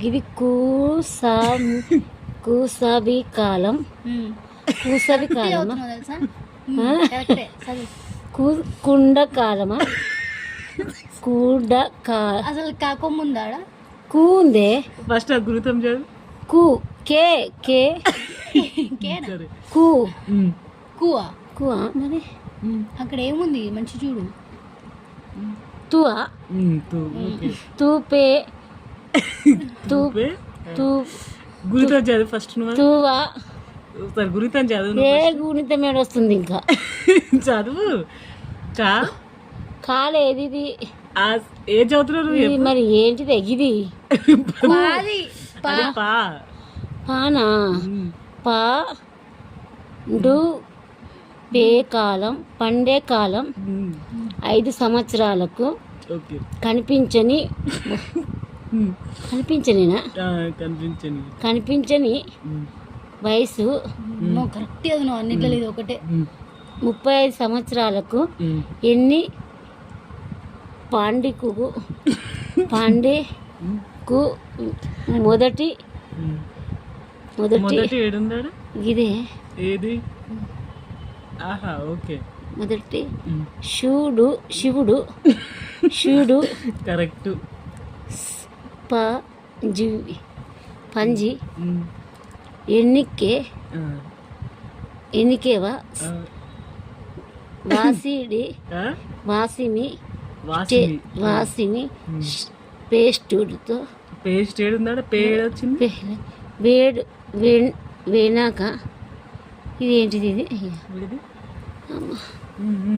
ఇది కూసవి కాలం. కూసవి కాలమా? తెలుసా? కుండ కాలమా? అసలు కాకొమ్ముందాడ కూ ఉందే. ఫస్ట్ గురుతం చదువు. కు కే కే కు కువా కువా మరి అక్కడ ఏముంది మంచి చూడు. తువా తూపే గురుతం చదువు ఫస్ట్ నువ్వు. తువా సరే గురుతం చదువు. ఏ గుణితం ఏడు వస్తుంది ఇంకా చదువు. కా కాలేదు ఇది. ఏ చదువుతున్నారు ఇది మరి ఏంటిది ఇది? పాది అదే పా పానా పా డు పే కాలం పండే కాలం 5 సంవత్సరాలకు ఓకే కనిపించని కనిపించనినా కనిపించని వయసు కరెక్ట్ అది నువ్వు అన్నిట్లో ఇది ఒకటే. 35 సంవత్సరాలకు ఎన్ని పాండేకు మొదటి ఏడున్నాడు ఇదే ఏది. ఆహా ఓకే మొదటి శివుడు కరెక్ట్. పంజి ఎన్నికేవా వాసిని పేస్టుతో పేస్ట్ ఏడున్నాడు. పేడు వచ్చింది. వేనాక ఇది ఏంటిది ఇది? ఇది